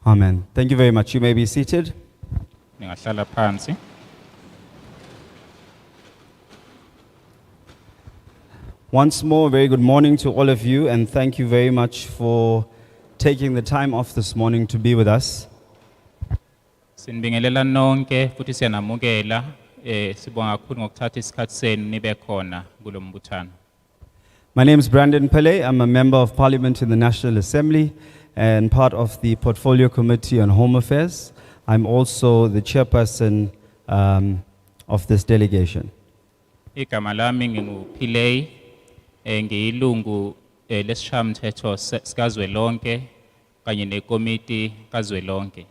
Amen. Thank you very much. You may be seated. Ningahlala phansi. Once more, very good morning to all of you, and thank you very much for taking the time off this morning to be with us. Sinibingelela nonke futhi siyanamukela sibonga kakhulu ngokuthatha isikhathi senu nibe khona kulombuthano. My name is Brandon Pillay. I'm a member of Parliament in the National Assembly and part of the Portfolio Committee on Home Affairs. I'm also the chairperson of this delegation. Igama lami nginguPhiley ngiyilungu lesishayamathetho sikazwelonke kanye nekomiti kazwelonke.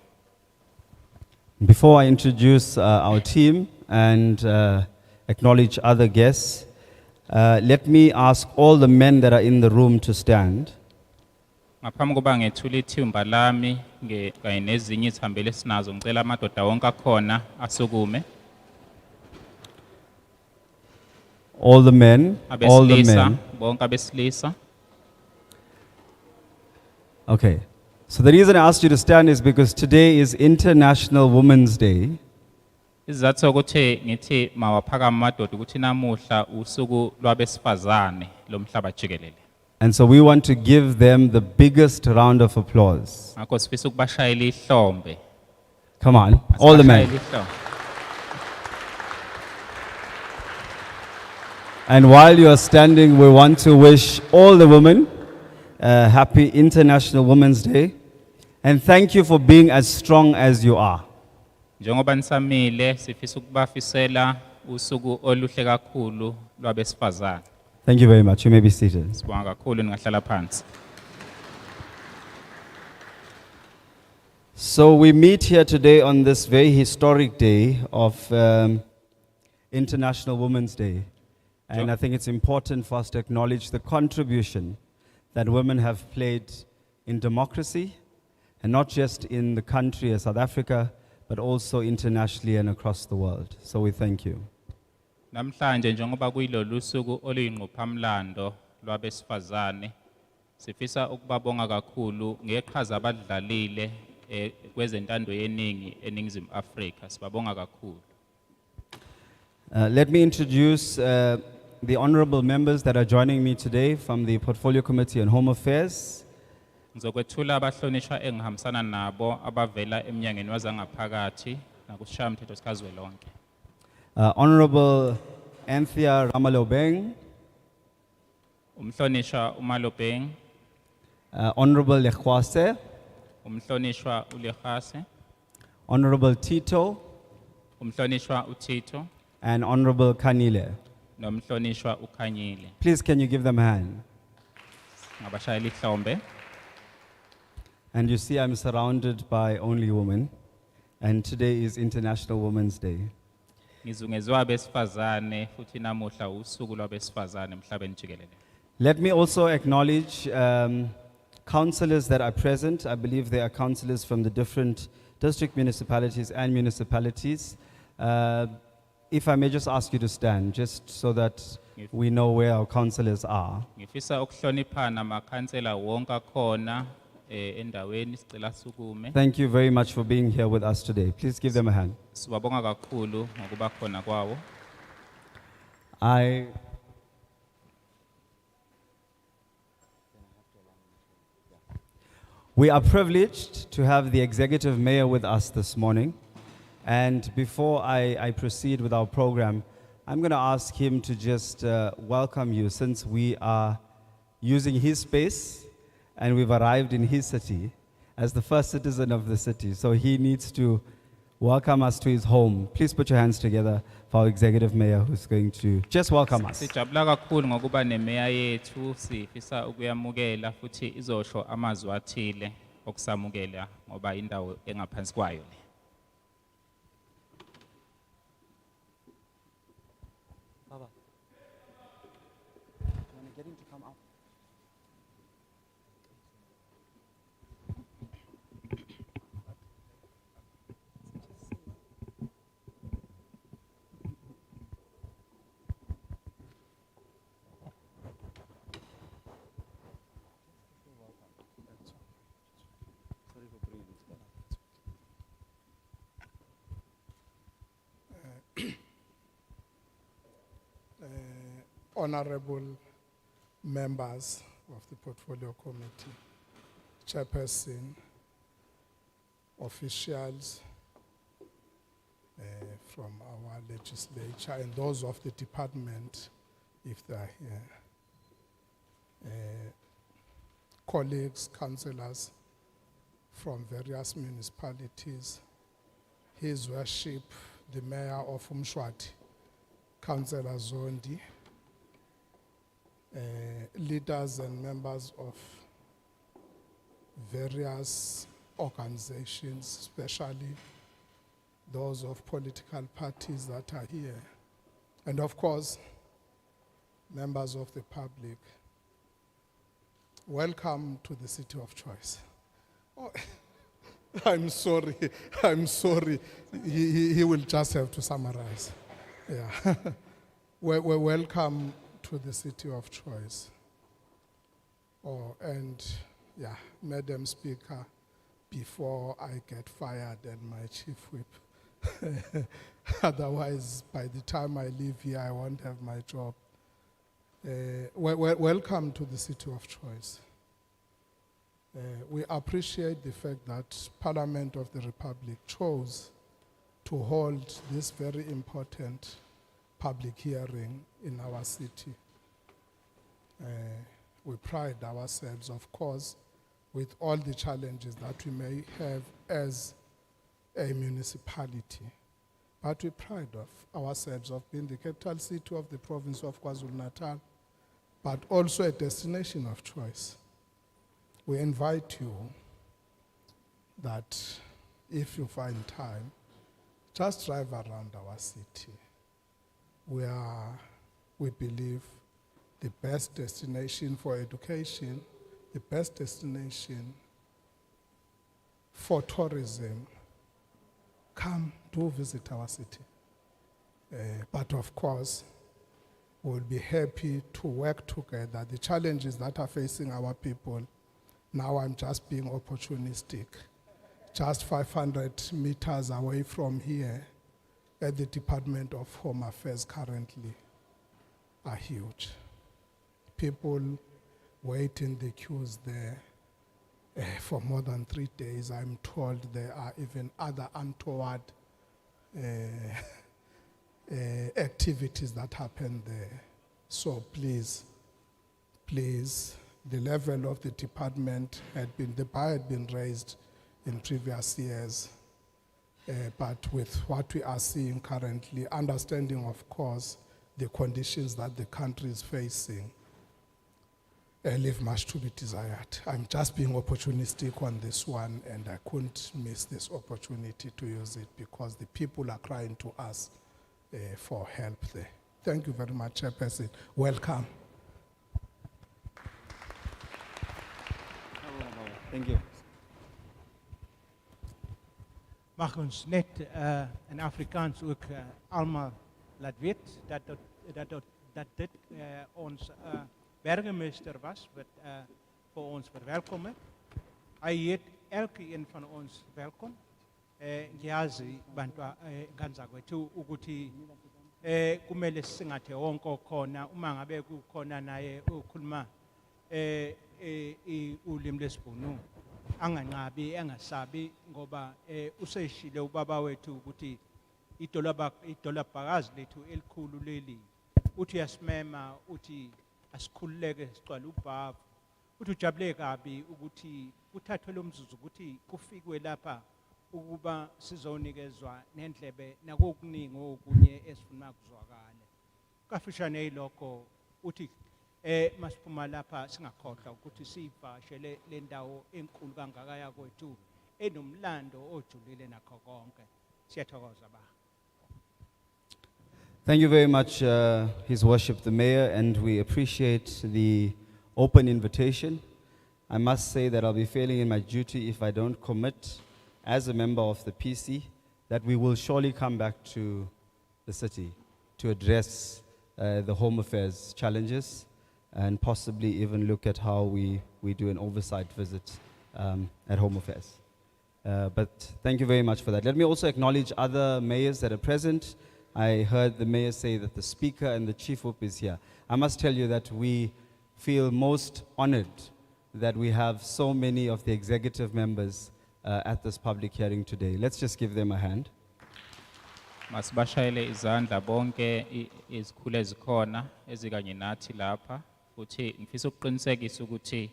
Before I introduce our team and acknowledge other guests, let me ask all the men that are in the room to stand. Ngaphambi kokuba ngethule ithimba lami kanye nezinye izihambeli esinazo ngicela amadoda wonke akhona asukume. All the men, all the Abesilisa men. bonke abesilisa. Okay. So the reason I asked you to stand is because today is International Women's Day. Isizathu sokuthi ngithi mawaphakama amadoda ukuthi namuhla usuku lwabesifazane lomhlaba jikelele. And so we want to give them the biggest round of applause. Ngakho sifisa ukubashayela ihlombe. Come on, all the men. Asibashayele ihlombe. And while you are standing, we want to wish all the women a happy International Women's Day. And thank you for being as strong as you are. Njengoba nisamile sifisa ukubafisela usuku oluhle kakhulu lwabesifazane. Thank you very much. You may be seated. Sibonga kakhulu ningahlala phansi. So we meet here today on this very historic day of International Women's Day. And Sure. I think it's important for us to acknowledge the contribution that women have played in democracy, and not just in the country of South Africa, but also internationally and across the world. So we thank you. Namhlanje njengoba kuyilolu suku oluyinqophamlando lwabesifazane sifisa ukubabonga kakhulu ngeqhaza abadlalile kwezentando yeningi eningizimu Afrika. Sibabonga kakhulu. Let me introduce the honorable members that are joining me today from the Portfolio Committee on Home Affairs. Ngizokwethula abahlonishwa engihambisana nabo abavela eminyangweni wazangaphakathi nakusishayamthetho sikazwelonke. Honorable Anthea Ramalobeng, Umhlonishwa uMalobeng, Honorable Lekhwase, umhlonishwa uLehase, Honorable Tito, umhlonishwa uThito, and Honorable Kanile. nomhlonishwa uKhanyile. Please, can you give them a hand? Ngabashayela ihlombe. And you see I'm surrounded by only women, and today is International Women's Day. Ngizungezwe abesifazane futhi namuhla usuku lwabesifazane emhlabeni jikelele. Let me also acknowledge councillors that are present. I believe there are councillors from the different district municipalities and municipalities. If I may just ask you to stand, just so that we know where our councillors are. Ngifisa ukuhloniphana amakhansela wonke akhona endaweni sicela sukume. Thank you very much for being here with us today. Please give them a hand. Sibabonga kakhulu ngokuba khona kwawo. We are privileged to have the executive mayor with us this morning. And before I proceed with our program, I'm going to ask him to just welcome you, since we are using his space and we've arrived in his city as the first citizen of the city. So he needs to welcome us to his home. Please put your hands together for our executive mayor who's going to just welcome us. Sijabula kakhulu ngokuba nemeya yethu sifisa ukuyamukela futhi izosho amazwi athile okusamukela ngoba indawo engaphansi kwayo le. honorable members of the Portfolio Committee, Chaiperson, officials from our legislature, and those of the department, if they are here, colleagues, councillors from various municipalities, His Worship, the Mayor of Umshwati, Councillor Zondi, leaders and members of various organizations, especially those of political parties that are here, and of course, members of the public. Welcome to the city of choice. Oh, I'm sorry. He will just have to summarize. Yeah. We're welcome to the city of choice. Oh, and yeah, Madam Speaker, before I get fired and my chief whip, otherwise by the time I leave here, I won't have my job. Welcome to the city of choice. We appreciate the fact that Parliament of the Republic chose to hold this very important public hearing in our city. We pride ourselves, of course, with all the challenges that we may have as a municipality, but we pride of ourselves of being the capital city of the province of KwaZulu-Natal, but also a destination of choice. We invite you that if you find time, just drive around our city. We believe the best destination for education, the best destination for tourism. Come to visit our city. But of course, we'll be happy to work together. The challenges that are facing our people, now I'm just being opportunistic. Just 500 meters away from here, at the Department of Home Affairs currently, are huge. People wait in the queues there for more than 3 days. I'm told there are even other untoward activities that happen there. So please, the level of the department the bar had been raised in previous years, but with what we are seeing currently, understanding of course the conditions that the country is facing, leave much to be desired. I'm just being opportunistic on this one, and I couldn't miss this opportunity to use it because the people are crying to us for help there. Thank you very much, Chairperson. Welcome. Thank you. Mag ons net in Afrikaans ook allemaal laat weet dat dit ons burgemeester was wat voor ons verwelkom het. Hy heet elke een van ons welkom. Ngiyazi bantu ganza kwethu ukuthi kumele singathe wonke okhona uma ngabe kukhona naye ukhuluma ulimi lesibhunu anganqabi angasabi ngoba useshile ubaba wethu ukuthi idolabhakazi lethu elikhulu leli uthi yasimema uthi asikhululeke sicwala ubhavu uthi ujabule kabi ukuthi uthathwe lo mzuzu ukuthi kufikwe lapha ukuba sizonikezwa nendlebe nakokuningi okunye esifuna kuzwakala kafishane yilokho uthi masiphuma lapha singakhohlwa ukuthi sivashele le ndawo enkulu kangaka yakwethu enomlando ojulile nakho konke siyathokoza ba. Thank you very much, His Worship the Mayor, and we appreciate the open invitation. I must say that I'll be failing in my duty if I don't commit as a member of the PC that we will surely come back to the city to address the home affairs challenges and possibly even look at how we do an oversight visit at Home Affairs. But thank you very much for that. Let me also acknowledge other mayors that are present. I heard the mayor say that the speaker and the chief whip is here. I must tell you that we feel most honored that we have so many of the executive members at this public hearing today. Let's just give them a hand. Masibashayele izandla bonke izikhulu ezikhona ezikanye nathi lapha futhi ngifisa ukuqinisekisa ukuthi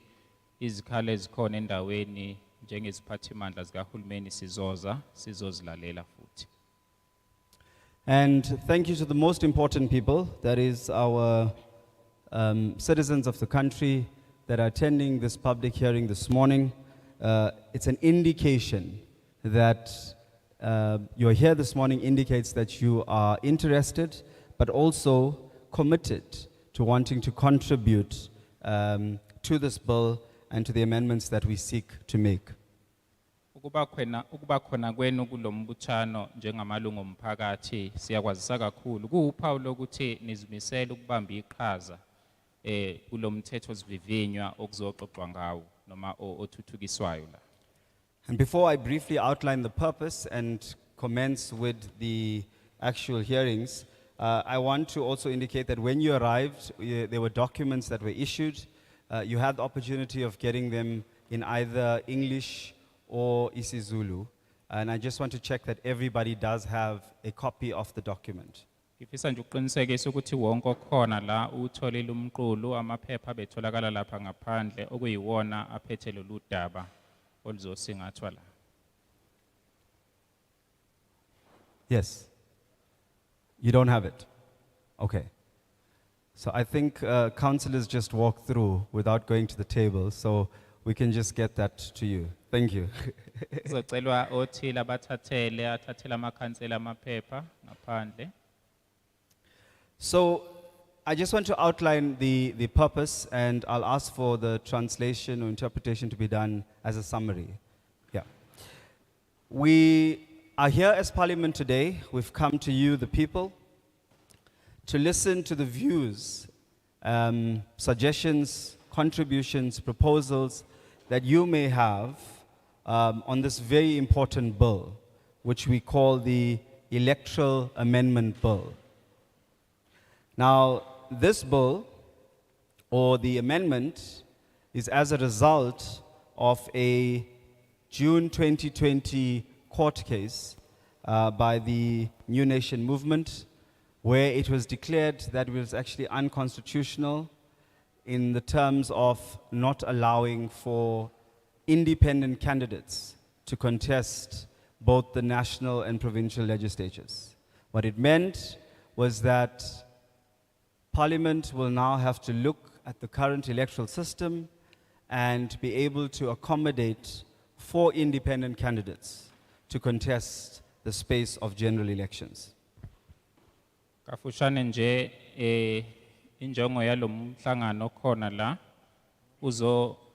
izikhalo ezikhona endaweni njengeziphathimandla zikahulumeni sizozilalela futhi. And thank you to the most important people, that is our citizens of the country that are attending this public hearing this morning. It's an indication that you're here this morning indicates that you are interested, but also committed to wanting to contribute to this bill and to the amendments that we seek to make. Ukuba khona kwenu kulombuthano njengamalungu omphakathi siyakwazisa kakhulu kuwuphawu lokuthi nizimisela ukubamba iqhaza kulomthetho sivivinywa okuzoxoxwa ngawo noma othuthukiswayo la. And before I briefly outline the purpose and commence with the actual hearings, I want to also indicate that when you arrived, there were documents that were issued. You had the opportunity of getting them in either English or isiZulu. And I just want to check that everybody does have a copy of the document. Ngifisa nje ukuqinisekisa ukuthi wonke okhona la utholile umqulu amaphepha betholakala lapha ngaphandle okuyiwona aphethe lolu daba oluzosingathwa la. Yes. You don't have it? Okay. So I think councillors just walked through without going to the table, so we can just get that to you. Thank you. Kuzocelwa othile athathele amakhansela amaphepha ngaphandle. So I just want to outline the purpose, and I'll ask for the translation or interpretation to be done as a summary. Yeah. We are here as Parliament today. We've come to you, the people, to listen to the views, suggestions, contributions, proposals that you may have on this very important bill, which we call the Electoral Amendment Bill. Now, this bill, or the amendment, is as a result of a June 2020 court case by the New Nation Movement, where it was declared that it was actually unconstitutional in the terms of not allowing for independent candidates to contest both the national and provincial legislatures. What it meant was that Parliament will now have to look at the current electoral system and be able to accommodate 4 independent candidates to contest the space of general elections. Kafushane nje injongo yalomhlangano khona la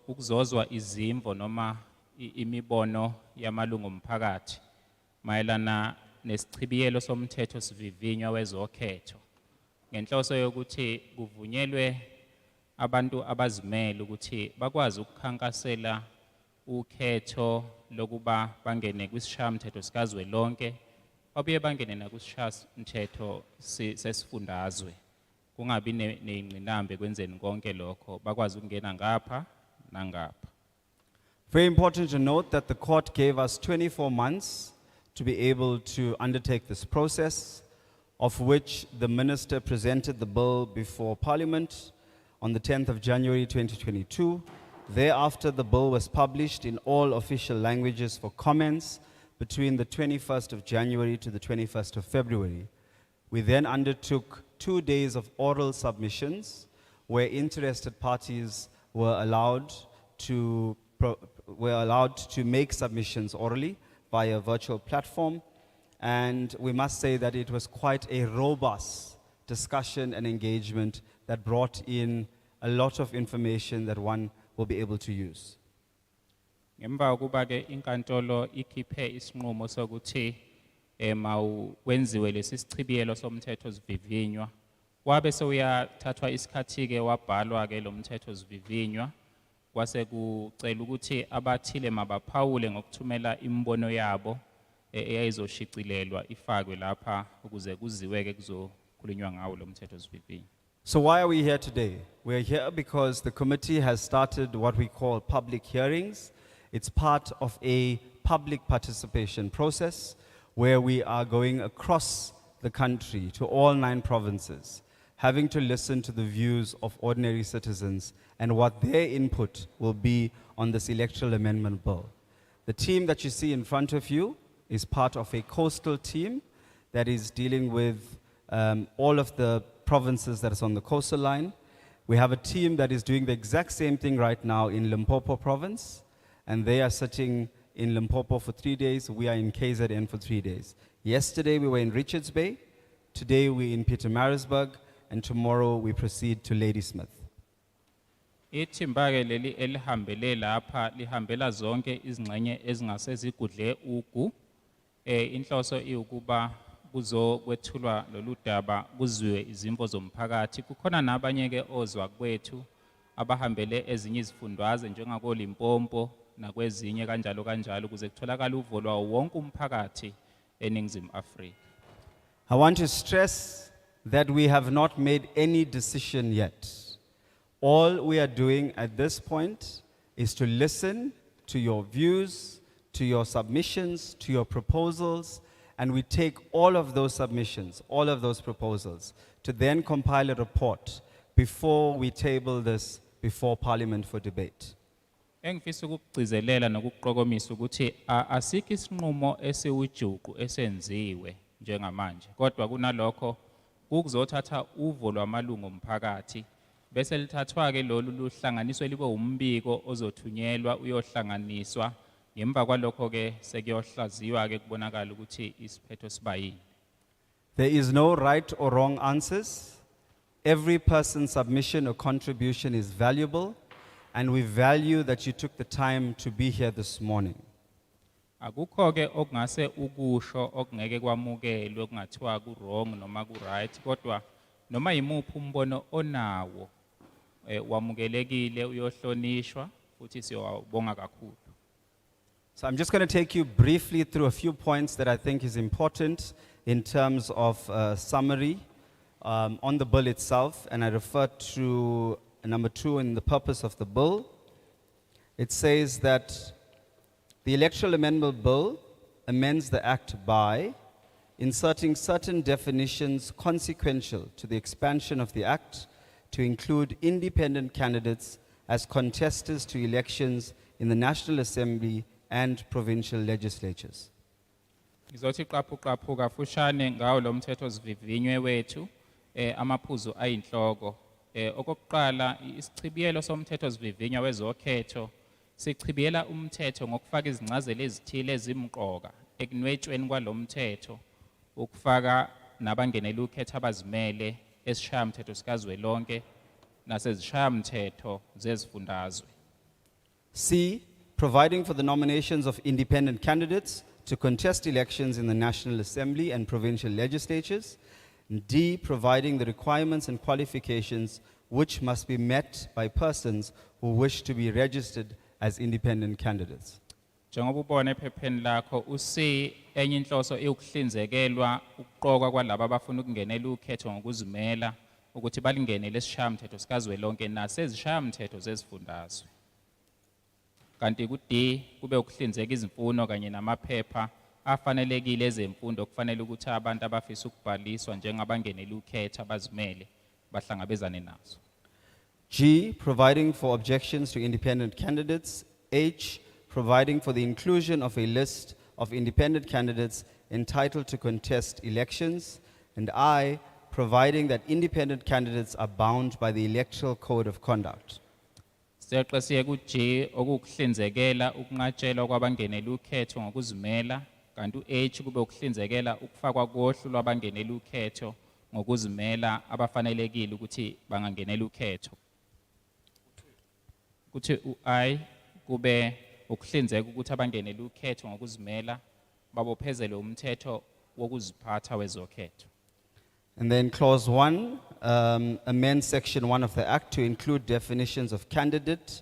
ukuzozwa izimvo noma imibono yamalungu omphakathi mayelana nesichibiyelo somthetho sivivinywa wezokhetho ngenhloso yokuthi kuvunyelwe abantu abazimele ukuthi bakwazi ukukhankasela ukhetho lokuba bangene kwisishayamthetho sikazwelonke babuye bangene nakusishayamthetho sesifundazwe kungabi neingqinamba ekwenzeni konke lokho bakwazi ukungena ngapha nangapha. Very important to note that the court gave us 24 months to be able to undertake this process, of which the minister presented the bill before Parliament on the 10th of January 2022. Thereafter, the bill was published in all official languages for comments between the 21st of January to the 21st of February. We then undertook 2 days of oral submissions where interested parties were allowed to make submissions orally via a virtual platform. And we must say that it was quite a robust discussion and engagement that brought in a lot of information that one will be able to use. Ngemva kokuba ke inkantolo ikhiphe isinqumo sokuthi wenziwe lesi sichibiyelo somthetho sivivinywa wabe sewuyathathwa isikhathi ke wabhalwa ke lo mthetho sivivinywa kwase kucela ukuthi abathile mabaphawule ngokuthumela imbono yabo eyayizoshicilelwa ifakwe lapha ukuze kuziwe ke kuzokhulunywa ngawo lo mthetho sivivinywa. So why are we here today? We're here because the committee has started what we call public hearings. It's part of a public participation process where we are going across the country to all 9 provinces, having to listen to the views of ordinary citizens and what their input will be on this Electoral Amendment Bill. The team that you see in front of you is part of a coastal team that is dealing with all of the provinces that is on the coastal line. We have a team that is doing the exact same thing right now in Limpopo province, and they are sitting in Limpopo for 3 days. We are in KZN for 3 days. Yesterday we were in Richards Bay, today we're in Pietermaritzburg, and tomorrow we proceed to Ladysmith. Ithimba ke leli elihambele lapha lihambela zonke izingxenye ezingasezigudle ugu. Inhloso iukuba kuzokwethulwa lolu daba kuzwiwe izimvo zomphakathi. Kukhona nabanye ke ozwa kwethu abahambele ezinye izifundwaze njengako Limpopo nakwezinye kanjalo kanjalo ukuze kutholakala uvo lwawo wonke umphakathi eNingizimu Afrika. I want to stress that we have not made any decision yet. All we are doing at this point is to listen to your views, to your submissions, to your proposals, and we take all of those submissions, all of those proposals, to then compile a report before we table this before Parliament for debate. Engifisa ukugcizelela nokuqokomisa ukuthi asikho isinqumo esiwujuqu esenziwe njengamanje, kodwa kunalokho ukuzothatha uvo lwamalungu omphakathi bese lithathwa ke lolu luhlanganiswe libe umbiko ozothunyelwa uyohlanganiswa ngemva kwalokho ke sekuyohlaziywa ke kubonakala ukuthi isiphetho siba yini. There is no right or wrong answers. Every person's submission or contribution is valuable, and we value that you took the time to be here this morning. Akukho ke okungase ukusho okungeke kwamukelwe kungathiwa ku wrong noma ku right, kodwa noma yimuphi umbono onawo wamukelekile uyohlonishwa futhi siyawabonga kakhulu. So I'm just going to take you briefly through a few points that I think is important in terms of summary on the bill itself, and I refer to number 2 in the purpose of the bill. It says that the Electoral Amendment Bill amends the Act by inserting certain definitions consequential to the expansion of the Act to include independent candidates as contestants to elections in the National Assembly and provincial legislatures. Ngizothi qaphu kafushane ngawo lo mthetho sivivinywe wethu amaphuzu ayinhloko. Okokuqala isichibiyelo somthetho sivivinywa wezokhetho sichibiyela umthetho ngokufaka izincazelo ezithile ezimqoka ekunwetshweni kwalomthetho ukufaka nabangenela ukhetho abazimele esishayamthetho sikazwelonke nasezishayamthetho zezifundazwe. C, providing for the nominations of independent candidates to contest elections in the National Assembly and provincial legislatures. And D, providing the requirements and qualifications which must be met by persons who wish to be registered as independent candidates. Njengoba ubona ephepheni lakho usi enye inhloso ekuhlinzekelwa ukuqoka kwalabo abafuna ukungenela ukhetho ngokuzimela ukuthi balingenele esishayamthetho sikazwelonke nasezishayamthetho zezifundazwe. Kanti ku D kube ukuhlinzeka izimfuno kanye namaphepha afanelekile ezemfundo kufanele ukuthi abantu abafisa ukubhaliswa njengabangenela ukhetho abazimele bahlangabezane nazo. G, providing for objections to independent candidates. H, providing for the inclusion of a list of independent candidates entitled to contest elections. And I, providing that independent candidates are bound by the Electoral Code of Conduct. Siyaxesiye ku G okuhlinzekela ukunqatshelwa kwabangenela ukhetho ngokuzimela, kanti u-H kube ukuhlinzekela ukufakwa kohlu lwabangenela ukhetho ngokuzimela abafanelekile ukuthi bangangenela ukhetho. Kuthi u-I kube ukuhlinzeka ukuthi abangenela ukhetho ngokuzimela babophezele umthetho wokuziphatha wezokhetho. And then clause 1 amends section 1 of the Act to include definitions of candidate,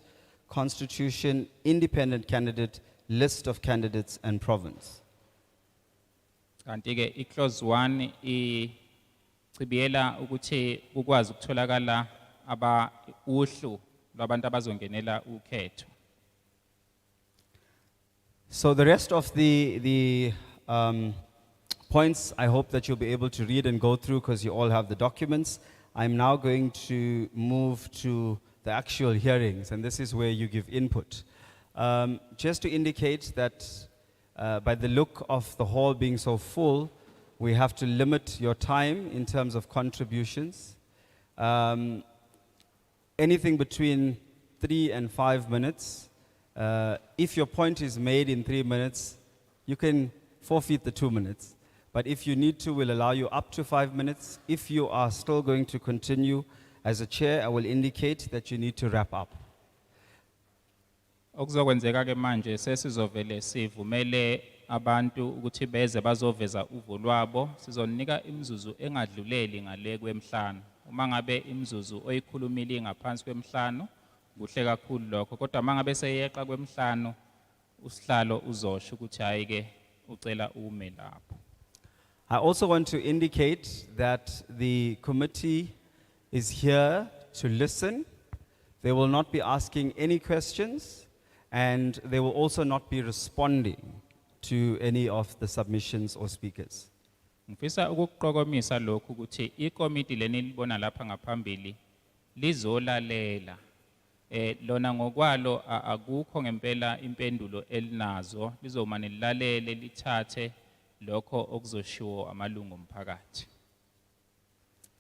constitution, independent candidate, list of candidates, and province. Kanti ke i-clause 1 chibiyela ukuthi ukwazi ukutholakala uhlu lwabantu abazongenela ukhetho. So the rest of the points, I hope that you'll be able to read and go through because you all have the documents. I'm now going to move to the actual hearings, and this is where you give input. Just to indicate that by the look of the hall being so full, we have to limit your time in terms of contributions. Anything between 3 and 5 minutes. If your point is made in 3 minutes, you can forfeit the 2 minutes. But if you need to, we'll allow you up to 5 minutes. If you are still going to continue as a chair, I will indicate that you need to wrap up. Okuzokwenzeka ke manje sesizovele sivumele abantu ukuthi beze bazoveza uvo lwabo, sizonika imizuzu engadluleli ngale kwemhlanu. Uma ngabe imizuzu oyikhulumile ngaphansi kwemhlanu, kuhle kakhulu lokho. Kodwa uma ngabe seyeqa kwemhlanu, usihlalo uzosho ukuthi hayi ke ucela ume lapho. I also want to indicate that the committee is here to listen. They will not be asking any questions, and they will also not be responding to any of the submissions or speakers. Ngifisa ukuqokomisa lokhu ukuthi ikomiti leni libona lapha ngaphambili lizolalela. Lona ngokwalo akukho ngempela impendulo elinazo, lizomane lilalele lithathe lokho okuzoshiwo amalungu omphakathi.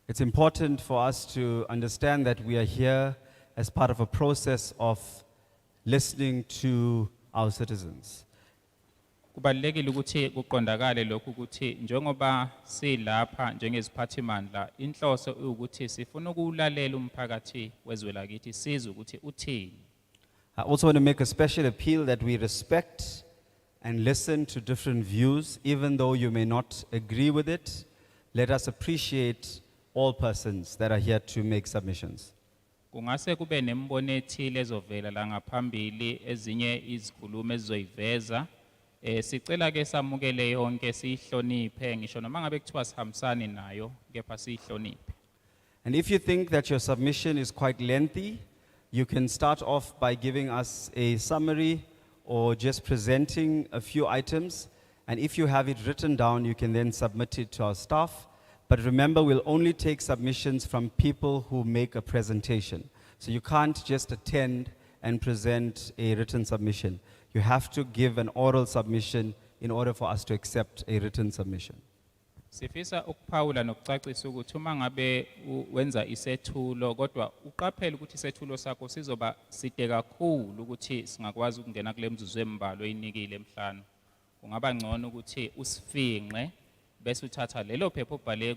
It's important for us to understand that we are here as part of a process of listening to our citizens. Kubalulekile ukuthi kuqondakale lokhu ukuthi njengoba silapha njengeziphathimandla inhloso ukuthi sifuna ukulalela umphakathi wezwe lakithi sizwe ukuthi uthini. I also want to make a special appeal that we respect and listen to different views, even though you may not agree with it. Let us appreciate all persons that are here to make submissions. Kungase kube nembono ethile ezovela la ngaphambili ezinye izikhulumi ezizoyiveza. Sicela ke samukele yonke sihloniphe ngisho noma ngabe kuthiwa sihambisani nayo kepha sihloniphe. And if you think that your submission is quite lengthy, you can start off by giving us a summary or just presenting a few items. And if you have it written down, you can then submit it to our staff. But remember, we'll only take submissions from people who make a presentation. So you can't just attend and present a written submission. You have to give an oral submission in order for us to accept a written submission. Sifisa ukuphawula nokucacisa ukuthi uma ngabe wenza isethulo kodwa uqaphele ukuthi isethulo sakho sizoba side kakhulu ukuthi singakwazi ukungena kule mzuzu embalo oyinikile emhlanu. Kungaba ngcono ukuthi usifinqe bese uthatha lelo phepha obhale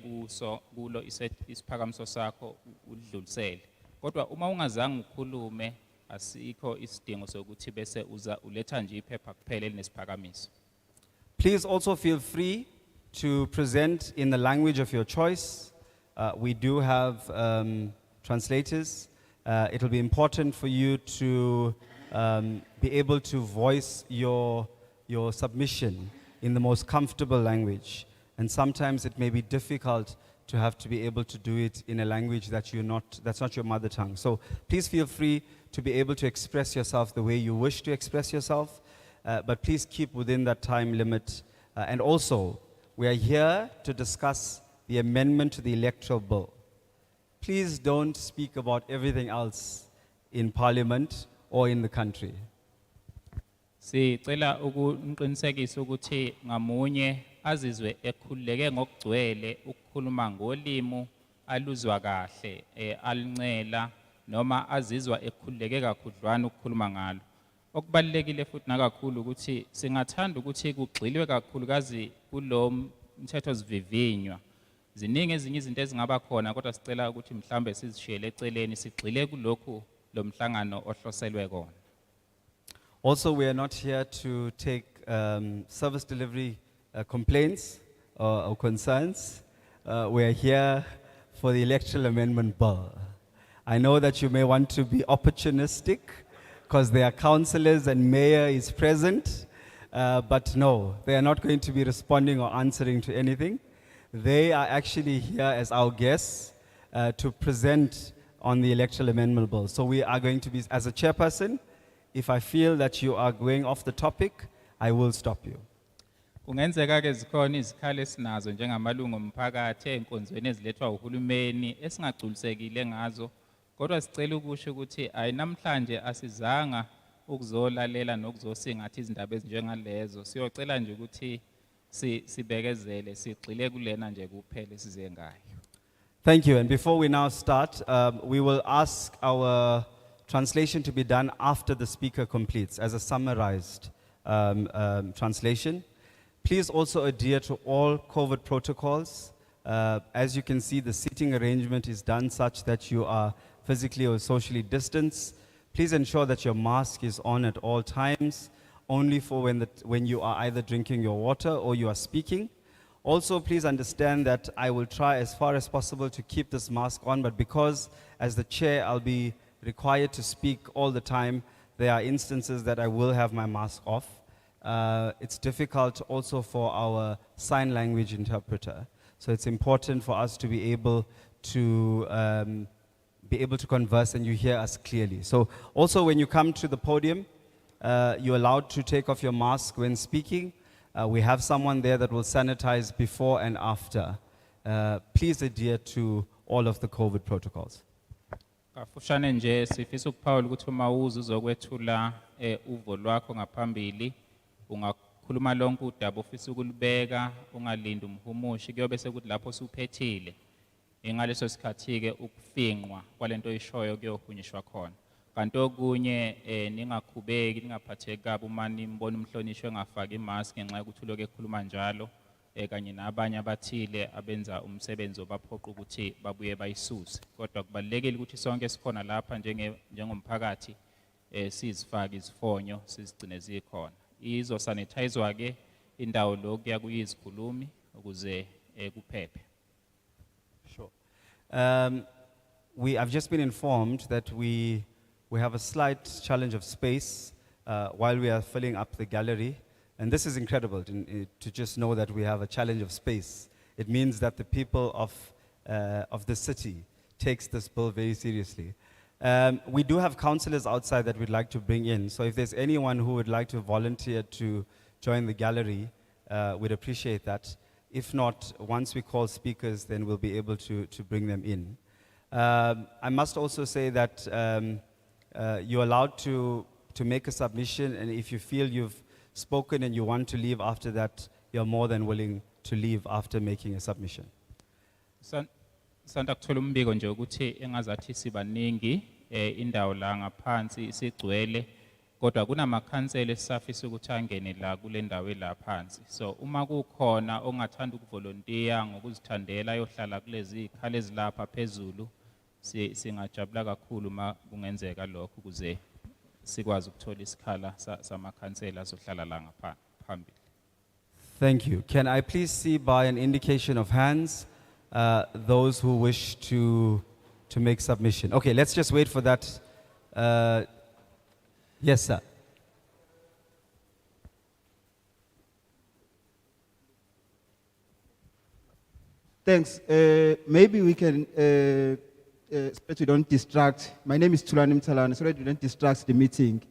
kulo isiphakamiso sakho udlulisele. Kodwa uma ungazange ukhulume asikho isidingo sokuthi bese uletha nje iphepha kuphela elinesiphakamiso. Please also feel free to present in the language of your choice. We do have translators. It'll be important for you to be able to voice your submission in the most comfortable language. And sometimes it may be difficult to have to be able to do it in a language that's not your mother tongue. So please feel free to be able to express yourself the way you wish to express yourself, but please keep within that time limit. And also, we are here to discuss the amendment to the Electoral Bill. Please don't speak about everything else in Parliament or in the country. Sicela ukuqinisekisa ukuthi ngamunye azizwe ekhululeke ngokugcwele ukukhuluma ngolimo aluzwa kahle alincela noma azizwa ekhululeke kakhudlwana ukukhuluma ngalo. Okubalekile futhi nakakhulu ukuthi singathanda ukuthi kugxilwe kakhulukazi kulo mthetho sivivinywa. Ziningi ezinye izinto ezingaba khona kodwa sicela ukuthi mhlambe sizishiyele eceleni sigxile kulokhu lo mhlangano ohloselwe kona. Also, we are not here to take service delivery complaints or concerns. We are here for the Electoral Amendment Bill. I know that you may want to be opportunistic because there are councillors and mayor is present, but no, they are not going to be responding or answering to anything. They are actually here as our guests to present on the Electoral Amendment Bill. So we are going to be, as a chairperson, if I feel that you are going off the topic, I will stop you. Kungenzeka ke zikhona izikhalo esinazo njengamalungu omphakathi enkonzweni ezilethwa uhulumeni esingagculisekile ngazo kodwa sicela ukusho ukuthi ayinamhlanje asizanga ukuzolalela nokuzosingatha izindaba ezinjengalezo siyocela nje ukuthi sibekezele sigxile kulena nje kuphela size ngayo. Thank you. And before we now start, we will ask our translation to be done after the speaker completes as a summarized translation. Please also adhere to all COVID protocols. As you can see, the seating arrangement is done such that you are physically or socially distanced. Please ensure that your mask is on at all times, only for when you are either drinking your water or you are speaking. Also, please understand that I will try as far as possible to keep this mask on, but because as the chair I'll be required to speak all the time, there are instances that I will have my mask off. It's difficult also for our sign language interpreter. So it's important for us to be able to converse and you hear us clearly. So also when you come to the podium, you're allowed to take off your mask when speaking. We have someone there that will sanitize before and after. Please adhere to all of the COVID protocols. Kafushane nje sifisa ukuphawula ukuthi uma uza uzokwethula uvo lwakho ngaphambili ungakhuluma lonke udaba ofisa ukulibeka ungalindi umhumushi kuyobe sekuthi lapho usuphethile ngaleso sikhathi ke ukufinqwa kwalento oyishoyo kuyohunyishwa khona kanti okunye ningakhubeki ningaphatheki kabi uma nimbona umhlonishwe engafaki imask ngenxa yokuthi uloke ekhuluma njalo kanye nabanye abathile abenza umsebenzi obaphoqa ukuthi babuye bayisuse kodwa kubalekile ukuthi sonke sikhona lapha njengomphakathi sizifake izifonyo sizigcine zikhona izo sanitizwa ke indawo lokuya kuyizikhulumi ukuze kuphephe. Sure. I've just been informed that we have a slight challenge of space while we are filling up the gallery. And this is incredible to just know that we have a challenge of space. It means that the people of the city takes this bill very seriously. We do have councillors outside that we'd like to bring in. So if there's anyone who would like to volunteer to join the gallery, we'd appreciate that. If not, once we call speakers, then we'll be able to bring them in. I must also say that you're allowed to make a submission, and if you feel you've spoken and you want to leave after that, you're more than willing to leave after making a submission. Santa kuthola umbiko nje ukuthi engazathi sibaningi indawo la ngaphansi isigcwele kodwa kunamakhansela esafisa ukuthi angene la kule ndawo la phansi so uma kukhona ongathanda ukuvolunteer ngokuzithandela ayohlala kulezi ikhale ezilapha phezulu singajabula kakhulu uma kungenzeka lokho ukuze sikwazi ukuthola isikhala samakhansela azohlala la ngaphambili. Thank you. Can I please see by an indication of hands those who wish to make submission? Okay, let's just wait for that. Yes, sir. Thanks. Maybe we can, so that we don't distract. My name is Tulani Mtalana, so that we don't distract the meeting.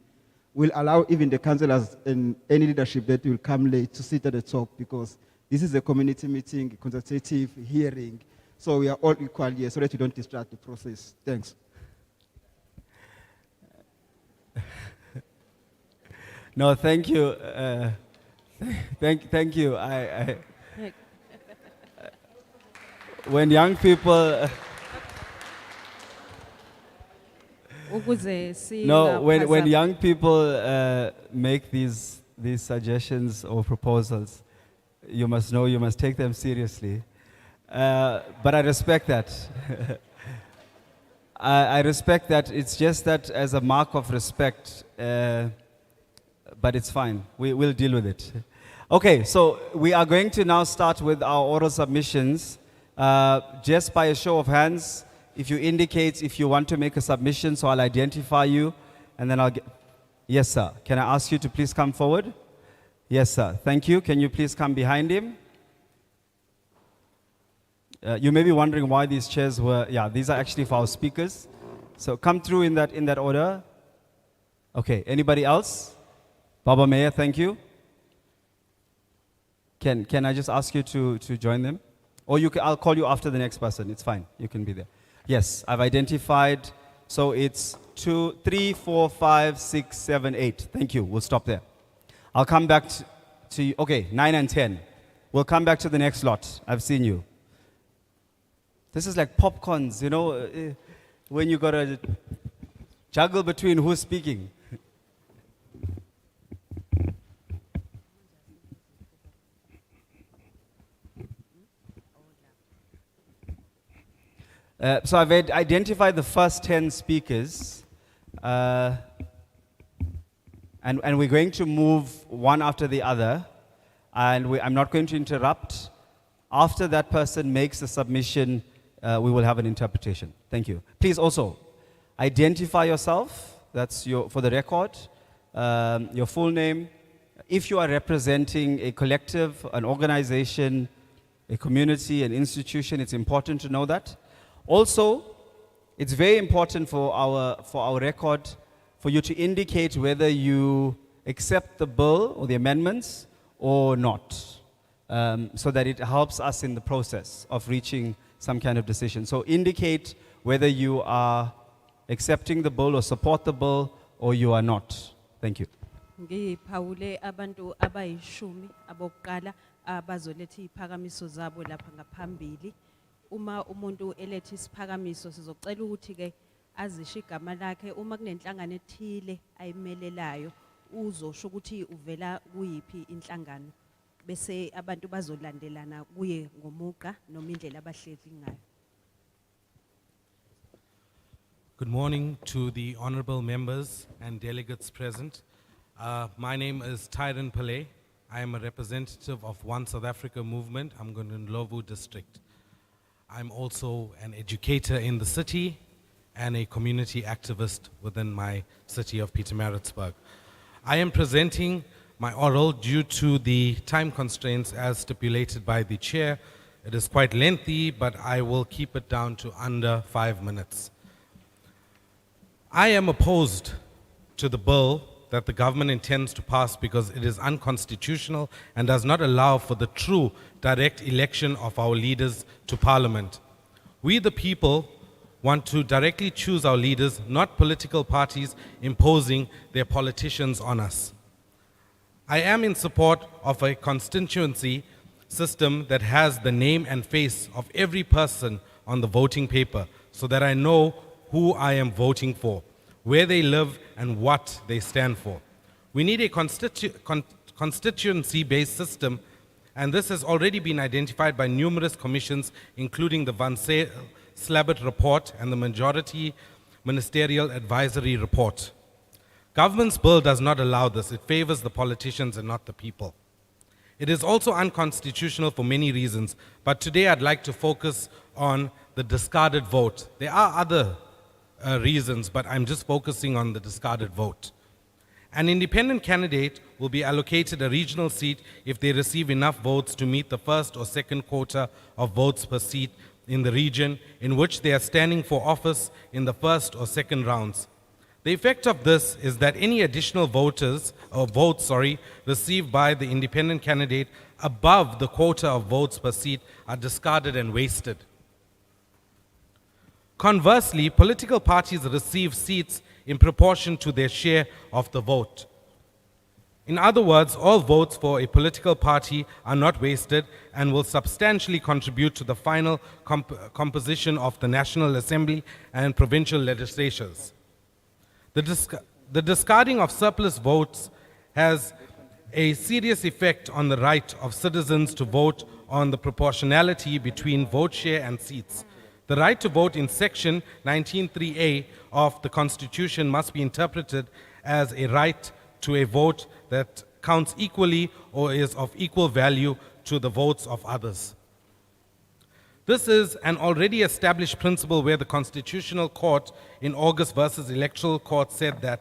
We'll allow even the councillors and any leadership that will come late to sit at the top because this is a community meeting, a consultative hearing. So we are all equal here so that we don't distract the process. Thanks. No, thank you. Thank you. When young people... No, when young people make these suggestions or proposals, you must know you must take them seriously. But I respect that. I respect that. It's just that as a mark of respect, but it's fine. We'll deal with it. Okay, so we are going to now start with our oral submissions. Just by a show of hands, if you indicate if you want to make a submission, so I'll identify you, and then I'll get... Yes, sir. Can I ask you to please come forward? Yes, sir. Thank you. Can you please come behind him? You may be wondering why these chairs were, yeah, these are actually for our speakers. So come through in that order. Okay, anybody else? Baba Mayor, thank you. Can I just ask you to join them? Or I'll call you after the next person. It's fine. You can be there. Yes, I've identified. So it's 2, 3, 4, 5, 6, 7, 8. Thank you. We'll stop there. I'll come back to you. Okay, 9 and 10. We'll come back to the next lot. I've seen you. This is like popcorns, you know, when you got to juggle between who's speaking. So I've identified the first 10 speakers, and we're going to move one after the other, and I'm not going to interrupt. After that person makes a submission, we will have an interpretation. Thank you. Please also identify yourself. That's for the record, your full name. If you are representing a collective, an organization, a community, an institution, it's important to know that. Also, it's very important for our record for you to indicate whether you accept the bill or the amendments or not, so that it helps us in the process of reaching some kind of decision. So indicate whether you are accepting the bill or support the bill or you are not. Thank you. Ngiphawule abantu abayishumi abokuqala abazoletha iphakamiso zabo lapha ngaphambili. Uma umuntu eletha isiphakamiso sizocela ukuthi ke azisho igama lakhe. Uma kunenhlangano ethile ayimelelayo uzosho ukuthi uvela kuyiphi inhlangano bese abantu bazolandelana kuye ngomuqa noma indlela abahleli ngayo. Good morning to the honorable members and delegates present. My name is Tyron Pillay. I am a representative of One South Africa movement. I'm going to Ndlovu district. I'm also an educator in the city and a community activist within my city of Pietermaritzburg. I am presenting my oral due to the time constraints as stipulated by the chair. It is quite lengthy, but I will keep it down to under 5 minutes. I am opposed to the bill that the government intends to pass because it is unconstitutional and does not allow for the true direct election of our leaders to parliament. We the people want to directly choose our leaders, not political parties imposing their politicians on us. I am in support of a constituency system that has the name and face of every person on the voting paper so that I know who I am voting for, where they live, and what they stand for. We need a constituency-based system, and this has already been identified by numerous commissions, including the Van Slabbert report and the Majority Ministerial Advisory report. Government's bill does not allow this. It favors the politicians and not the people. It is also unconstitutional for many reasons, but today I'd like to focus on the discarded vote. There are other reasons, but I'm just focusing on the discarded vote. An independent candidate will be allocated a regional seat if they receive enough votes to meet the first or second quota of votes per seat in the region in which they are standing for office in the first or second rounds. The effect of this is that any additional votes received by the independent candidate above the quota of votes per seat are discarded and wasted. Conversely, political parties receive seats in proportion to their share of the vote. In other words, all votes for a political party are not wasted and will substantially contribute to the final composition of the National Assembly and provincial legislatures. The discarding of surplus votes has a serious effect on the right of citizens to vote on the proportionality between vote share and seats. The right to vote in Section 19(3)(a) of the Constitution must be interpreted as a right to a vote that counts equally or is of equal value to the votes of others. This is an already established principle where the Constitutional Court in August versus Electoral Court said that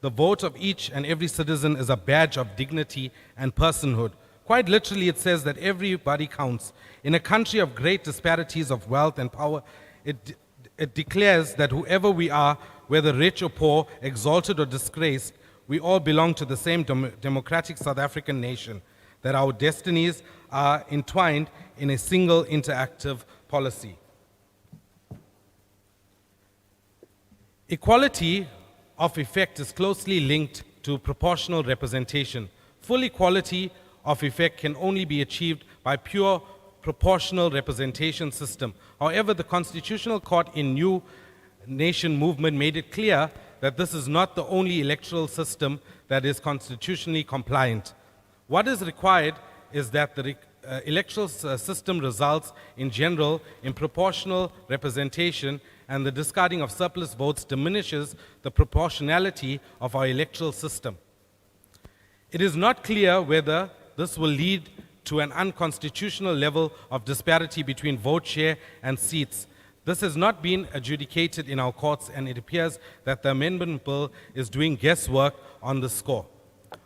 the vote of each and every citizen is a badge of dignity and personhood, Quite literally, it says that everybody counts. In a country of great disparities of wealth and power, it declares that whoever we are, whether rich or poor, exalted or disgraced, we all belong to the same democratic South African nation, that our destinies are entwined in a single interactive policy. Equality of effect is closely linked to proportional representation. Full equality of effect can only be achieved by pure proportional representation system. However, the Constitutional Court in New Nation Movement made it clear that this is not the only electoral system that is constitutionally compliant. What is required is that the electoral system results in general in proportional representation, and the discarding of surplus votes diminishes the proportionality of our electoral system. It is not clear whether this will lead to an unconstitutional level of disparity between vote share and seats. This has not been adjudicated in our courts, and it appears that the amendment bill is doing guesswork on the score.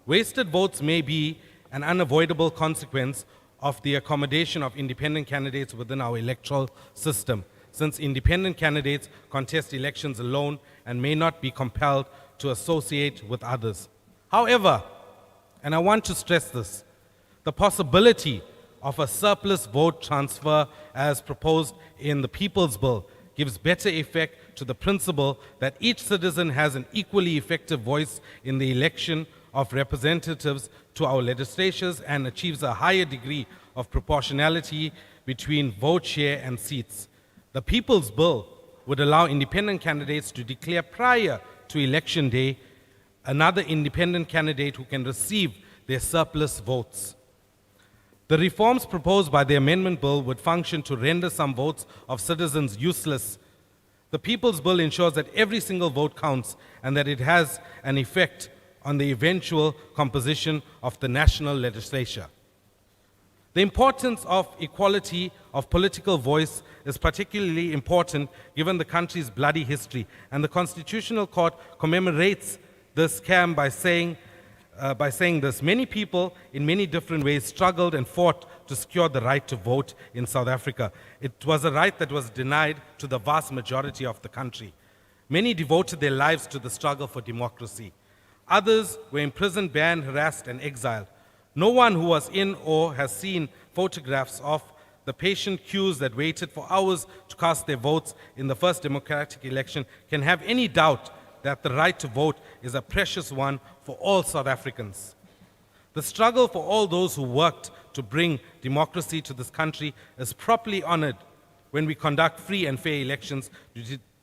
Wasted votes may be an unavoidable consequence of the accommodation of independent candidates within our electoral system, since independent candidates contest elections alone and may not be compelled to associate with others. However, and I want to stress this, the possibility of a surplus vote transfer as proposed in the People's Bill gives better effect to the principle that each citizen has an equally effective voice in the election of representatives to our legislatures and achieves a higher degree of proportionality between vote share and seats. The People's Bill would allow independent candidates to declare prior to election day another independent candidate who can receive their surplus votes. The reforms proposed by the amendment bill would function to render some votes of citizens useless. The People's Bill ensures that every single vote counts and that it has an effect on the eventual composition of the national legislature. The importance of equality of political voice is particularly important given the country's bloody history, and the Constitutional Court commemorates this scam by saying this: many people in many different ways struggled and fought to secure the right to vote in South Africa. It was a right that was denied to the vast majority of the country. Many devoted their lives to the struggle for democracy. Others were imprisoned, banned, harassed, and exiled. No one who was in or has seen photographs of the patient queues that waited for hours to cast their votes in the first democratic election can have any doubt that the right to vote is a precious one for all South Africans. The struggle for all those who worked to bring democracy to this country is properly honored when we conduct free and fair elections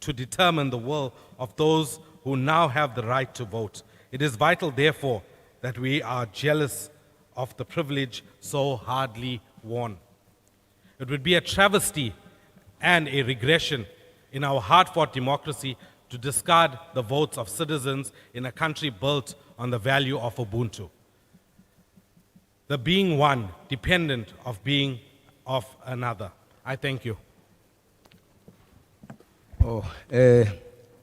to determine the will of those who now have the right to vote. It is vital, therefore, that we are jealous of the privilege so hardly won. It would be a travesty and a regression in our hard-fought democracy to discard the votes of citizens in a country built on the value of Ubuntu. The being one, dependent of being of another. I thank you.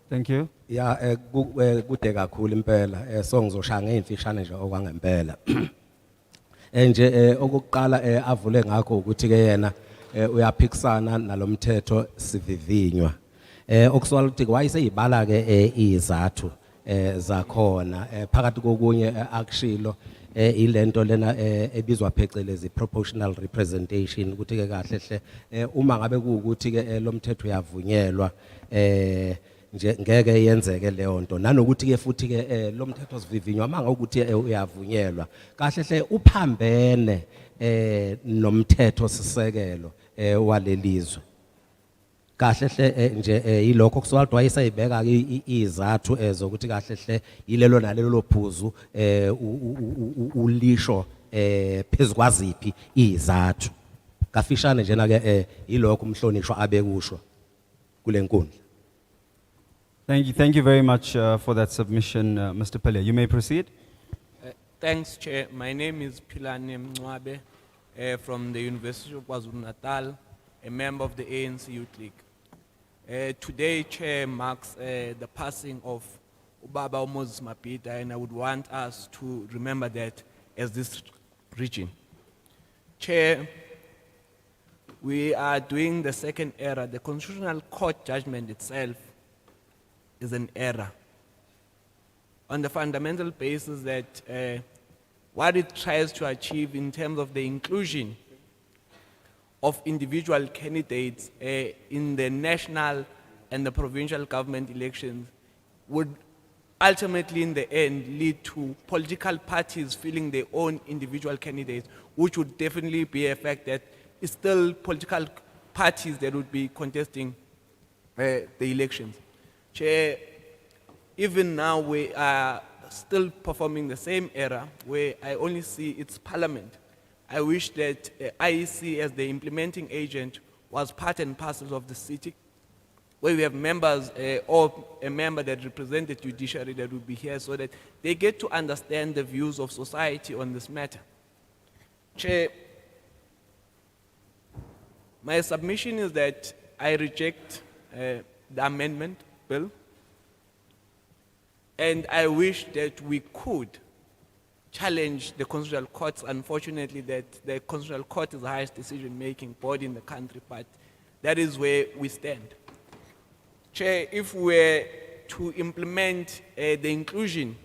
Thank you. Ya kude kakhulu impela so ngizoshaya ngeimfishane nje okwangempela. Nje okuqala avule ngakho ukuthi ke yena uyaphikisana nalomthetho sivivinywa. Okusolwa ukuthi wayeseyibala ke izathu zakhona phakathi kokunye akushilo ilento lena ebizwa phecelezi proportional representation ukuthi ke kahle hle uma ngabe kuukuthi ke lomthetho uyavunyelwa nje ngeke yenzeke leyo nto nanokuthi ke futhi ke lomthetho sivivinywa manga ukuthi uyavunyelwa kahle hle uphambene nomthetho sisekelo walelizwe kahle hle nje yilokho kusolwa ukuthi wayesayibeka izathu ezokuthi kahle hle yilelo nalelo lophuzu ulisho phezukwaziphi izathu kafishane njena ke yilokho umhlonishwa abekusho kulenkundla. Thank you very much for that submission, Mr. Pele. You may proceed. Thanks, Chair. My name is Pietermaritzburg from the University of KwaZulu-Natal, a member of the ANC Youth League. Today, Chair, marks the passing of Ubaba Moses Mabhida, and I would want us to remember that as this region. Chair, we are doing the second error. The Constitutional Court judgment itself is an error on the fundamental basis that what it tries to achieve in terms of the inclusion of individual candidates in the national and the provincial government elections would ultimately in the end lead to political parties filling their own individual candidates, which would definitely be a fact that it's still political parties that would be contesting the elections. Chair, even now we are still performing the same error where I only see it's parliament. I wish that IEC as the implementing agent was part and parcel of the city, where we have members or a member that represents the judiciary that will be here so that they get to understand the views of society on this matter. Chair, my submission is that I reject the amendment bill, and I wish that we could challenge the Constitutional Court. Unfortunately, that the Constitutional Court is the highest decision-making body in the country, but that is where we stand. Chair, if we were to implement the inclusion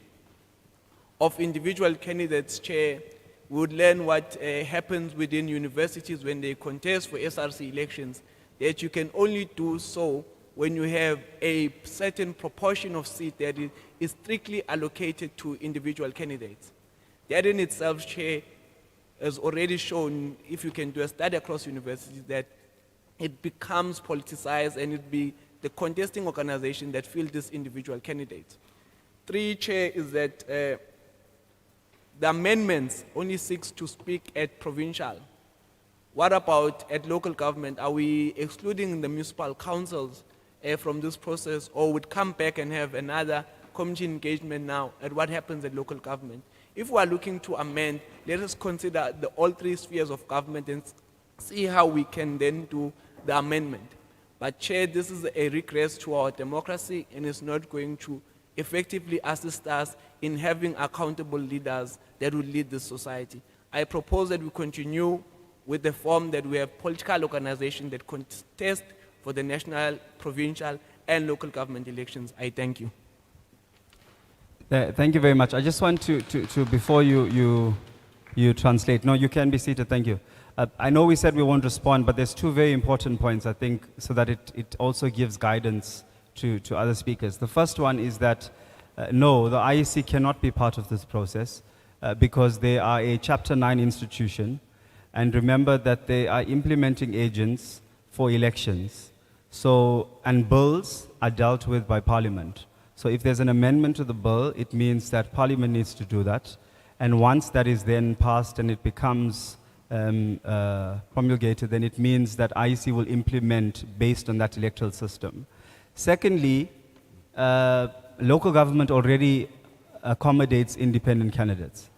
of individual candidates, Chair, we would learn what happens within universities when they contest for SRC elections, that you can only do so when you have a certain proportion of seats that is strictly allocated to individual candidates. That in itself, Chair, has already shown, if you can do a study across universities, that it becomes politicized and it be the contesting organization that fill these individual candidates. 3, Chair, is that the amendments only seeks to speak at provincial. What about at local government? Are we excluding the municipal councils from this process, or would come back and have another community engagement now at what happens at local government? If we are looking to amend, let us consider all 3 spheres of government and see how we can then do the amendment. But Chair, this is a regress to our democracy and is not going to effectively assist us in having accountable leaders that will lead this society. I propose that we continue with the form that we have political organizations that contest for the national, provincial, and local government elections. I thank you. Thank you very much. I just want to before you translate. No, you can be seated. Thank you. I know we said we won't respond, but there's 2 very important points, I think, so that it also gives guidance to other speakers. The first one is that, no, the IEC cannot be part of this process because they are a Chapter 9 institution. And remember that they are implementing agents for elections. So, and bills are dealt with by Parliament. So if there's an amendment to the bill, it means that Parliament needs to do that. And once that is then passed and it becomes promulgated, then it means that IEC will implement based on that electoral system. Secondly, local government already accommodates independent candidates.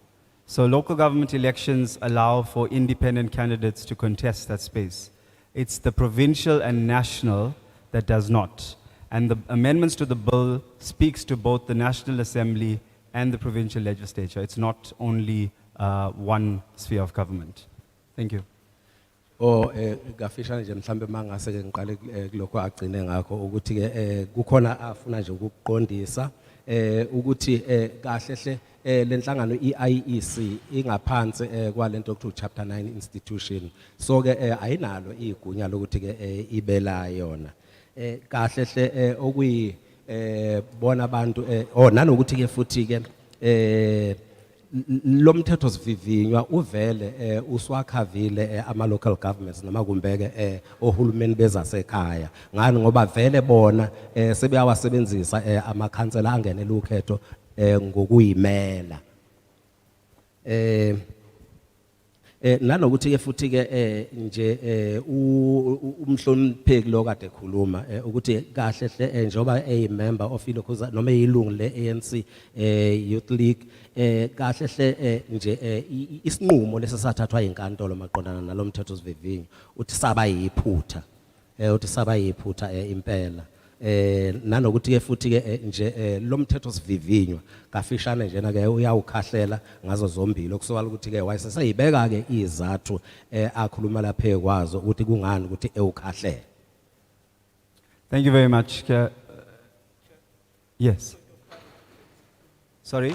So local government elections allow for independent candidates to contest that space. It's the provincial and national that does not. And the amendments to the bill speaks to both the National Assembly and the provincial legislature. It's not only one sphere of government. Thank you. Gafisha nje mhlambe mangase ke ngiqale kuloko agcine ngakho ukuthi ke kukhona afuna nje ukuqondisa ukuthi kahle hle lenhlangano iIEC ingaphansi kwalento okuthiwa Chapter 9 institution, so ke ayinalo igunya lokuthi ke ibela yona kahle hle okuyi bona abantu nanokuthi ke futhi ke lo mthetho sivivinywa uvele uswakhavile ama local governments noma kumbeke ohulumeni bezasekhaya, ngani ngoba vele bona sebeyawasebenzisa amakhansela angenela ukhetho ngokuyimela. Nanokuthi ke futhi ke nje umhlonipheki lo kade ekhuluma ukuthi kahle hle njoba member of ilokuza noma yilungu le-ANC Youth League kahle hle nje isinqumo lesathathwa inkantolo maqondana nalomthetho sivivinyo uthi saba yiphutha impela nanokuthi ke futhi ke nje lo mthetho sivivinywa kafishane njena ke uyawukhahlela ngazo zombili okusobala ukuthi ke wayesesayibeka ke izathu akhuluma lapha ekwazo ukuthi kungani ukuthi ewukhahlele. Thank you very much. Yes. Sorry?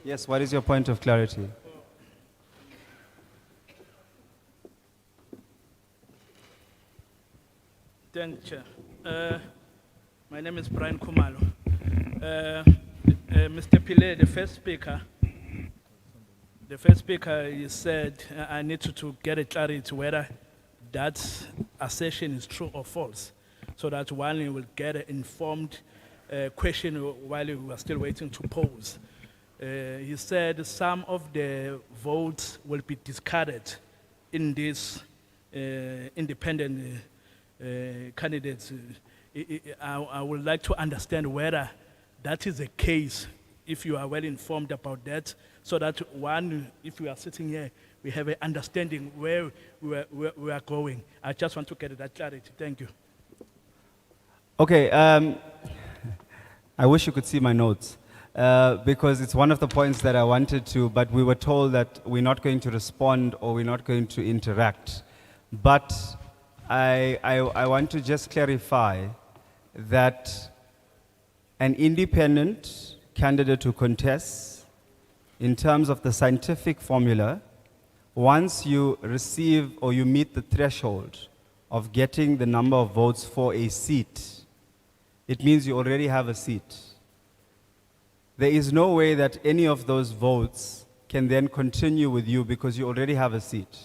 Yes, what is your point of clarity? Thank you, Chair. My name is Brian Kumalo. Mr. Pile, the first speaker, you said I need to get a clarity whether that assertion is true or false, so that one will get an informed question while we are still waiting to pose. He said some of the votes will be discarded in this independent candidates. I would like to understand whether that is the case, if you are well informed about that, so that one, if we are sitting here, we have an understanding where we are going. I just want to get that clarity. Thank you. Okay, I wish you could see my notes. Because it's one of the points that I wanted to, but we were told that we're not going to respond or we're not going to interact. But I want to just clarify that an independent candidate who contests, in terms of the scientific formula, once you receive or you meet the threshold of getting the number of votes for a seat, it means you already have a seat. There is no way that any of those votes can then continue with you because you already have a seat.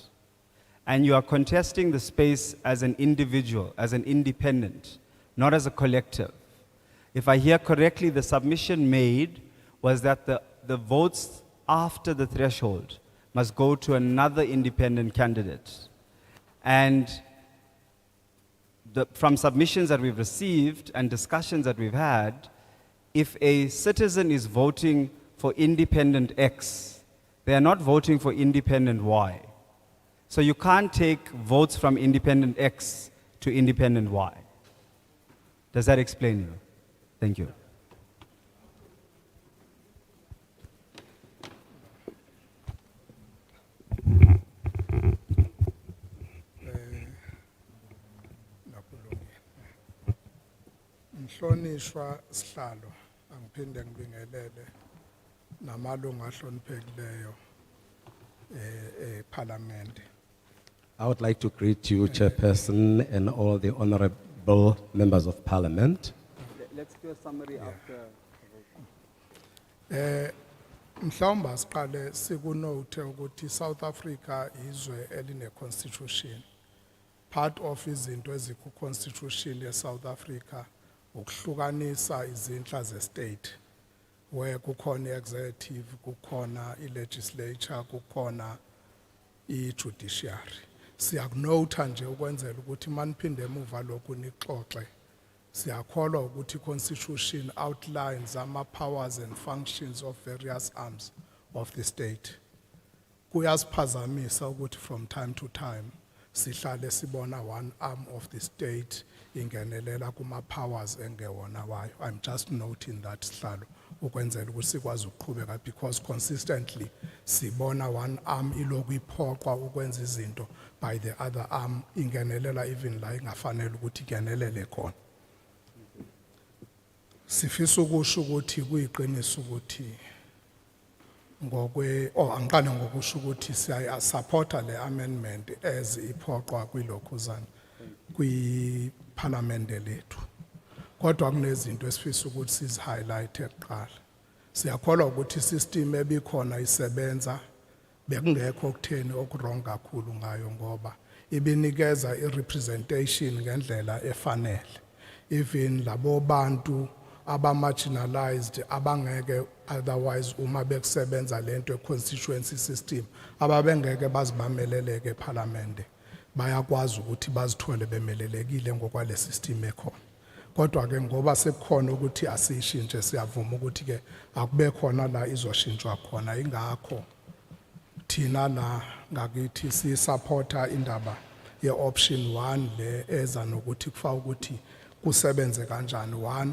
And you are contesting the space as an individual, as an independent, not as a collective. If I hear correctly, the submission made was that the votes after the threshold must go to another independent candidate. And from submissions that we've received and discussions that we've had, if a citizen is voting for independent X, they are not voting for independent Y. So you can't take votes from independent X to independent Y. Does that explain you? Thank you. Mhlonishwa sihlalo angiphinde ngibingelele namalungu ahloniphekileyo eParliament. I would like to greet you, Chairperson, and all the honorable members of Parliament. Let's do a summary after. Mhlawumbe siqale sikunote ukuthi South Africa izwe eline constitution. Part of izinto eziku constitution ye South Africa ukuhlukanisa izinhla ze state, where kukhona executive, kukhona legislature, kukhona judiciary. Siyakunota nje ukwenzela ukuthi maniphinde emuva lokhu nixoxe. Siyakholwa ukuthi constitution outlines ama powers and functions of various arms of the state. Kuyasiphazamisa ukuthi from time to time sihlale sibona one arm of the state ingenelela kuma powers engewona wayo. I'm just noting that sihlalo ukwenzela ukuthi sikwazi ukuqhubeka, because consistently sibona one arm iloku iphoqwa ukwenza izinto by the other arm ingenelela even la ingafanele ukuthi ingenelele khona. Sifisa ukusho ukuthi kuyiqiniso ukuthi angiqale ngokusho ukuthi siya supporta le amendment as iphoqwa kwilokhuzana kwiParliament lethu. Kodwa kunezinto esifisa ukuthi sizi highlight eqala. Siyakholwa ukuthi system ebikhona isebenza, bekungekho okutheni okurong kakhulu ngayo ngoba ibinikeza irepresentation ngendlela efanele. Even labo bantu aba-marginalized abangeke otherwise uma bekusebenza lento constituency system ababengeke bazibameleleke eParliament bayakwazi ukuthi bazithole bemelelekile ngokwale system ekhona. Kodwa ke ngoba sekukhona ukuthi asishintshe, siyavuma ukuthi ke akube khona la izoshintshwa khona. Ingakho thina la ngakithi si supporta indaba option 1 le eza nokuthi kufa ukuthi kusebenze kanjani. 1,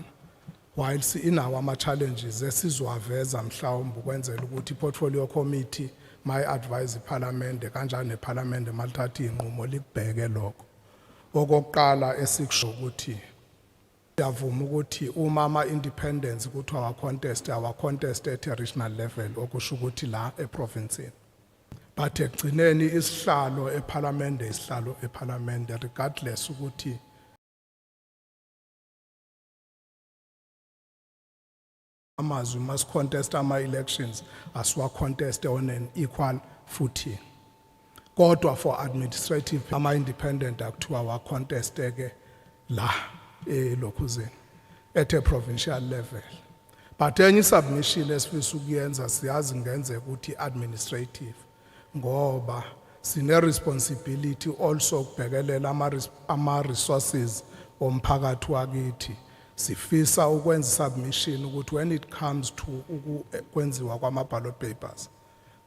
whilst inawo ama challenges esizwaveza mhlawumbe ukwenzela ukuthi portfolio committee my advise iparliament kanjani neparliament malithatha inqumo libheke lokho. Okokuqala esikusho ukuthi siyavuma ukuthi uma ama independence ukuthi our contest at a regional level okusho ukuthi la eprovince. But ekugcineni isihlalo eparliament isihlalo eparliament regardless ukuthi we must contest our elections as we contest on an equal footing. Kodwa for administrative ama independent to our contest eke la lokuzeni at a provincial level. But enye submission esifisa ukuyenza siyazi ngenzeka ukuthi administrative ngoba sine responsibility also ukubhekelela ama resources omphakathi wakithi. Sifisa ukwenza submission ukuthi when it comes to ukwenziwa kwama ballot papers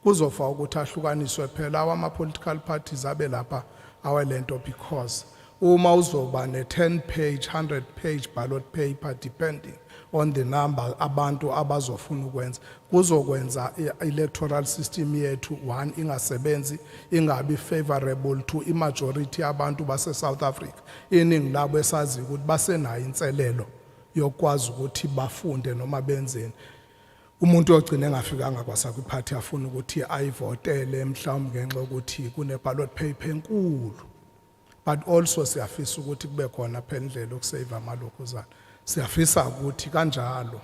kuzofa ukuthi ahlukaniswe phela ama political parties abe lapha awalento because uma uzoba ne 10 page 100 page ballot paper depending on the number abantu abazofuna ukwenza kuzokwenza electoral system yethu 1 ingasebenzi ingabi favorable to imajority abantu base South Africa iningi labo esazi ukuthi basenayo inselelo yokwazi ukuthi bafunde noma benzeni. Umuntu ogcina engafikanga kwasakho iphathi afuna ukuthi ayivotele mhlawumbe ngenxa ukuthi kune ballot paper enkulu. But also siyafisa ukuthi kube khona phela indlela okusave amalokhuzana. Siyafisa ukuthi kanjalo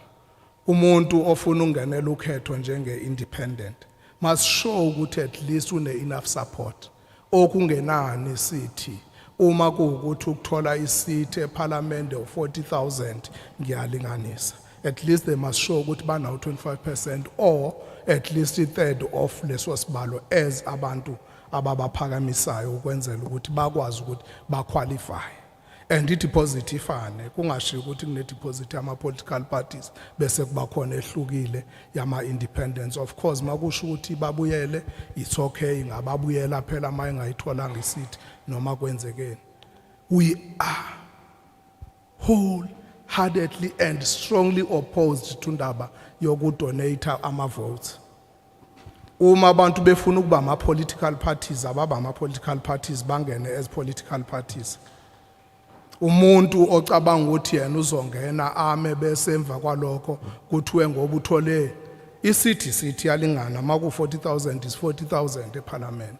umuntu ofuna ungenela ukhetho njenge independent must show ukuthi at least une enough support okungenani sithi uma kuukuthi ukuthola isite eparliament of 40,000 ngiyalinganisa. At least they must show ukuthi banawo 25% or at least a third of leso sibalo as abantu ababaphakamisayo ukwenzela ukuthi bakwazi ukuthi baqualify. And i-deposit ifane kungashiwo ukuthi kune deposit ama political parties bese kuba khona ehlukile yama independents. Of course makusho ukuthi babuyele it's okay ngababuyela phela maye ngayitholanga isithi noma kwenzekeni. We are wholeheartedly and strongly opposed to ndaba yokudonate ama votes. Uma abantu befuna ukuba ama political parties ababa ama political parties bangene as political parties. Umuntu ocabanga ukuthi yena uzongena ame bese emva kwalokho kuthiwe ngoba uthole isithi yalingana maku 40,000 is 40,000 eparliament.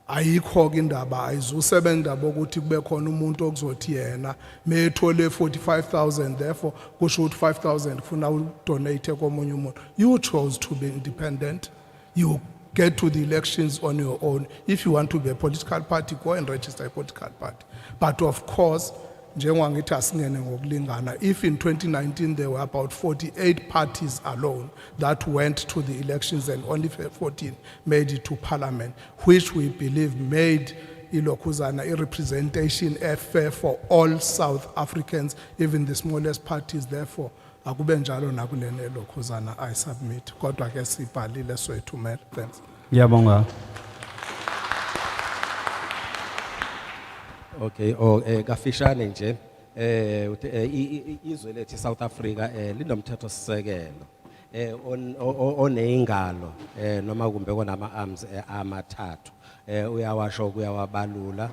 Ayikho ke indaba ayizusebenza ukuthi kube khona umuntu okuzothi yena methole 45,000 therefore kusho ukuthi 5,000 kufuna udonate komunye umuntu. You chose to be independent. You get to the elections on your own. If you want to be a political party, go and register a political party. But of course, if in 2019 there were about 48 parties alone that went to the elections and only 14 made it to parliament, which we believe made ilokuzana a representation fair for all South Africans, even the smallest parties. Therefore, akube njalo nakulene lokhuzana I submit. Kodwa ke sibhalile soyithumela. Thanks. Ngiyabonga. Okay, kafishane nje izwe lethu South Africa linomthetho sisekelo oneyingalo noma kumbe konama arms amathathu uyawasho kuyawabalula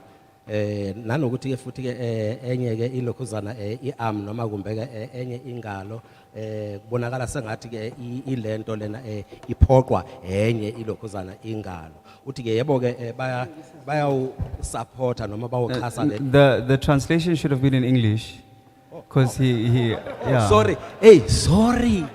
nanokuthi ke futhi ke enye ke ilokhuzana iarm noma kumbe ke enye ingalo kubonakala sengathi ke ilento lena iphoqwa enye ilokhuzana ingalo uthi ke yebo ke baya supporta noma bawuxhasa The translation should have been in English because he yeah. Sorry, hey, sorry.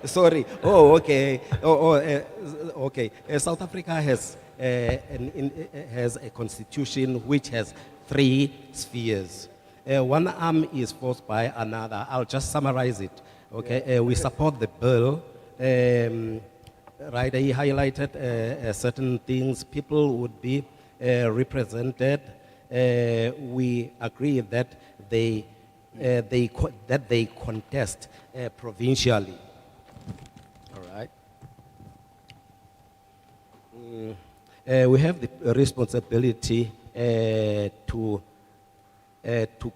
Sorry. Oh, okay. Okay. South Africa has has a constitution which has 3 spheres. One arm is forced by another. I'll just summarize it. Okay. We support the bill. Right, he highlighted certain things. People would be represented. We agree that they contest provincially. All right. We have the responsibility to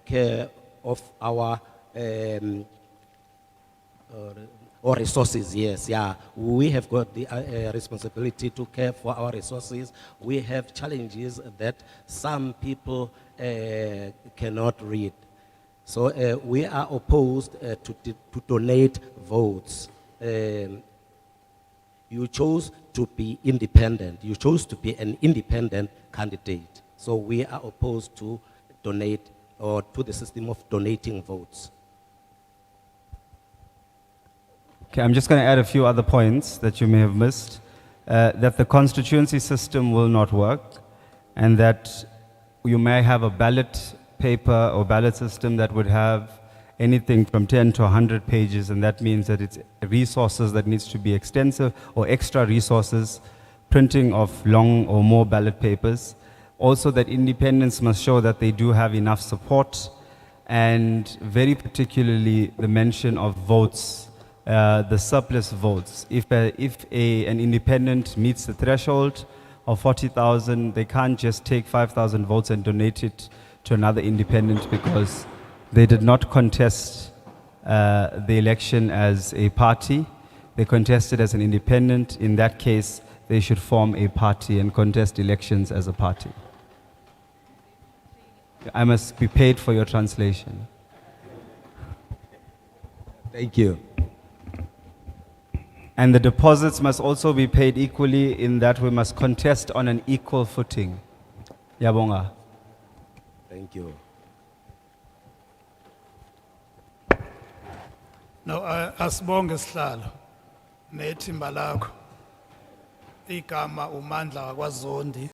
care of our or resources, yes, yeah. We have got the responsibility to care for our resources. We have challenges that some people cannot read. So we are opposed to donate votes. You chose to be independent. You chose to be an independent candidate. So we are opposed to donate or to the system of donating votes. Okay, I'm just going to add a few other points that you may have missed. That the constituency system will not work, and that you may have a ballot paper or ballot system that would have anything from 10 to 100 pages, and that means that it's resources that needs to be extensive or extra resources, printing of long or more ballot papers. Also that independents must show that they do have enough support, and very particularly the mention of votes, the surplus votes. If an independent meets the threshold of 40,000, they can't just take 5,000 votes and donate it to another independent because they did not contest the election as a party. They contested as an independent. In that case, they should form a party and contest elections as a party. I must be paid for your translation. Thank you. And the deposits must also be paid equally, in that we must contest on an equal footing. Yabonga. Thank you. No, asibonge sihlalo nethimba lakho igama uMandla wakwaZondi